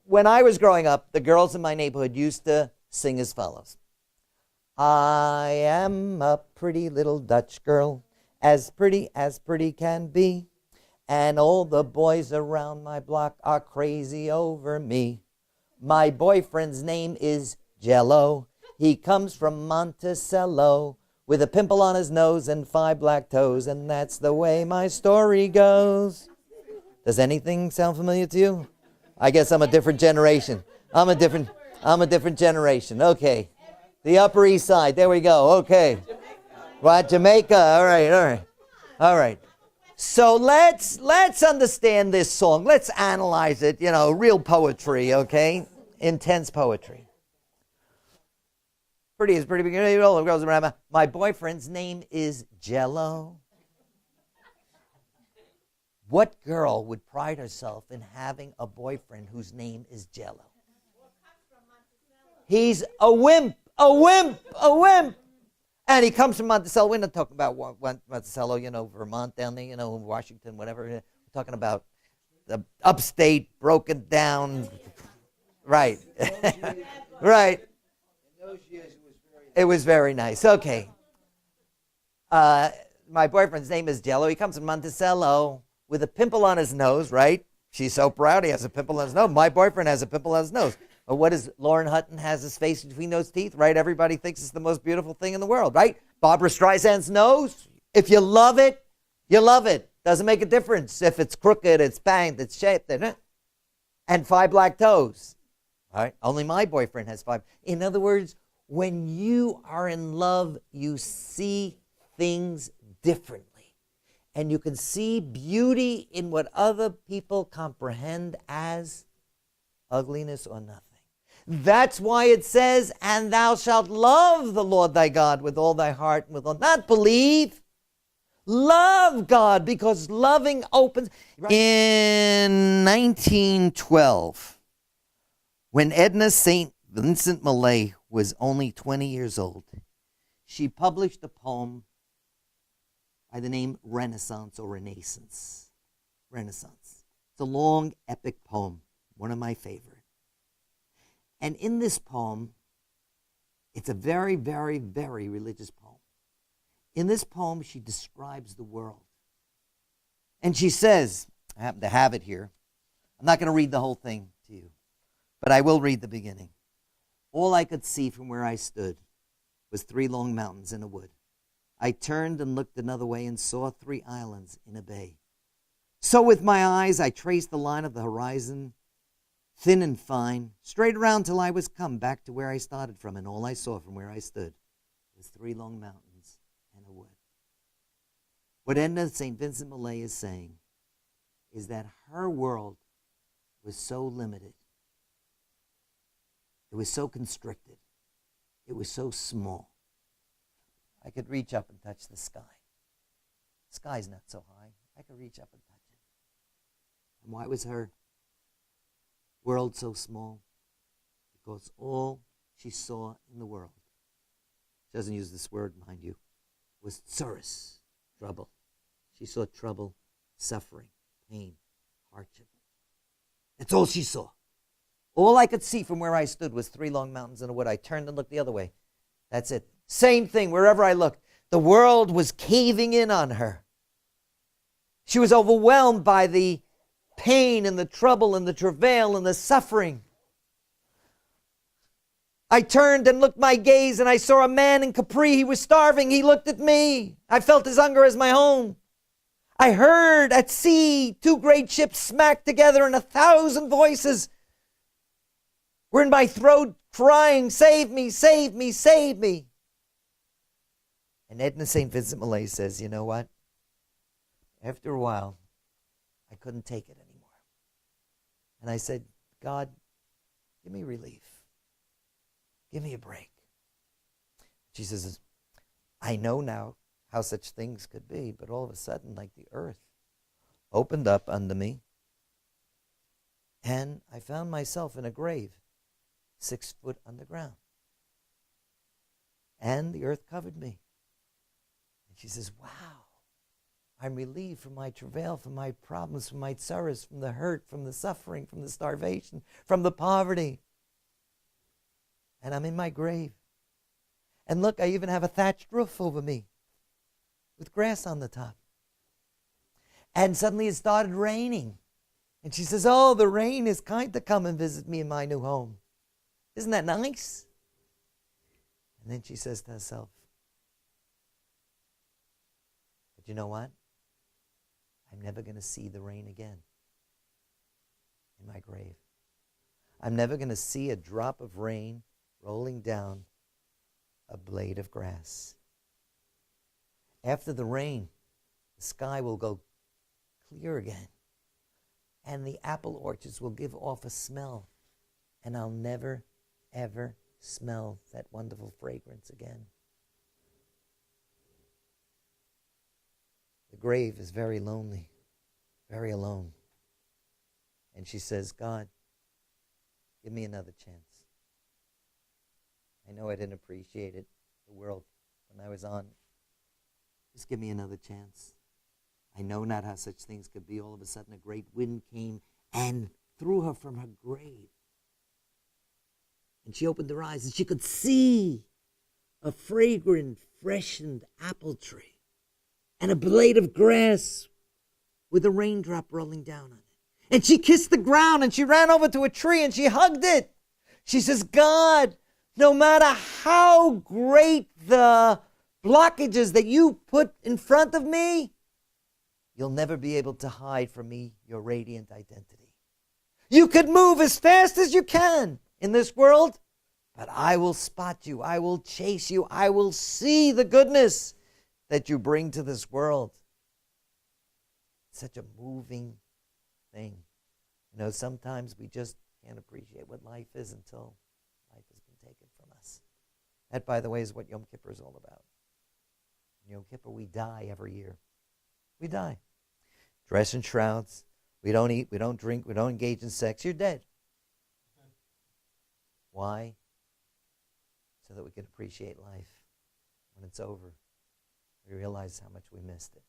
when I was growing up, the girls in my neighborhood used to sing as follows. I am a pretty little Dutch girl, as pretty can be. And all the boys around my block are crazy over me. My boyfriend's name is Jello. He comes from Monticello with a pimple on his nose and 5 black toes. And that's the way my story goes. Does anything sound familiar to you? I guess I'm a different generation. I'm a different generation. Okay. The Upper East Side. There we go. Okay. What? Jamaica. All right. So let's understand this song. Let's analyze it. Real poetry, okay? Intense poetry. Pretty is pretty big. All the girls around. My boyfriend's name is Jello. What girl would pride herself in having a boyfriend whose name is Jello? He's a wimp. And he comes from Monticello. We're not talking about Monticello, Vermont down there, Washington, whatever. We're talking about the upstate, broken down. Right. Right. It was very nice. Okay. My boyfriend's name is Jello. He comes from Monticello with a pimple on his nose, right? She's so proud he has a pimple on his nose. My boyfriend has a pimple on his nose. But what is Lauren Hutton has his face between those teeth, right? Everybody thinks it's the most beautiful thing in the world, right? Barbra Streisand's nose, if you love it, you love it. Doesn't make a difference if it's crooked, it's banged, it's shaped, and 5 black toes. All right, only my boyfriend has 5. In other words, when you are in love, you see things differently. And you can see beauty in what other people comprehend as ugliness or nothing. That's why it says, and thou shalt love the Lord thy God with all thy heart and with all, not believe. Love God, because loving opens. In 1912, when Edna St. Vincent Millay was only 20 years old, she published a poem by the name Renaissance or Renaissance. Renaissance. It's a long, epic poem, one of my favorite. And in this poem, it's a very, very, very religious poem. In this poem, she describes the world. And she says, I happen to have it here. I'm not going to read the whole thing to you, but I will read the beginning. All I could see from where I stood was 3 long mountains in a wood. I turned and looked another way and saw 3 islands in a bay. So with my eyes, I traced the line of the horizon, thin and fine, straight around till I was come back to where I started from, and all I saw from where I stood was 3 long mountains and a wood. What Edna St. Vincent Millay is saying is that her world was so limited. It was so constricted. It was so small. I could reach up and touch the sky. The sky's not so high. I could reach up and touch it. And why was her world so small? Because all she saw in the world, she doesn't use this word, mind you, was tsuris, trouble. She saw trouble, suffering, pain, hardship. That's all she saw. All I could see from where I stood was 3 long mountains and a wood. I turned and looked the other way. That's it. Same thing wherever I looked. The world was caving in on her. She was overwhelmed by the pain and the trouble and the travail and the suffering. I turned and looked my gaze, and I saw a man in Capri. He was starving. He looked at me. I felt his hunger as my own. I heard at sea 2 great ships smack together, and 1,000 voices were in my throat crying, "Save me, save me, save me." And Edna St. Vincent Millay says, you know what? After a while, I couldn't take it anymore. And I said, God, give me relief. Give me a break. She says, I know now how such things could be, but all of a sudden, like the earth opened up under me, and I found myself in a grave 6 foot underground. And the earth covered me. And she says, wow, I'm relieved from my travail, from my problems, from my sorrows, from the hurt, from the suffering, from the starvation, from the poverty. And I'm in my grave. And look, I even have a thatched roof over me with grass on the top. And suddenly it started raining. And she says, oh, the rain is kind to come and visit me in my new home. Isn't that nice? And then she says to herself, but you know what? I'm never going to see the rain again in my grave. I'm never going to see a drop of rain rolling down a blade of grass. After the rain, the sky will go clear again, and the apple orchards will give off a smell, and I'll never, ever smell that wonderful fragrance again. The grave is very lonely, very alone. And she says, God, give me another chance. I know I didn't appreciate it, the world, when I was on. Just give me another chance. I know not how such things could be. All of a sudden, a great wind came and threw her from her grave. And she opened her eyes, and she could see a fragrant, freshened apple tree and a blade of grass with a raindrop rolling down on it. And she kissed the ground, and she ran over to a tree, and she hugged it. She says, God, no matter how great the blockages that you put in front of me, you'll never be able to hide from me your radiant identity. You could move as fast as you can in this world, but I will spot you. I will chase you. I will see the goodness that you bring to this world. It's such a moving thing. You know, sometimes we just can't appreciate what life is until life has been taken from us. That, by the way, is what Yom Kippur is all about. In Yom Kippur, we die every year. We die. Dress in shrouds. We don't eat. We don't drink. We don't engage in sex. You're dead. Why? So that we can appreciate life when it's over. We realize how much we missed it.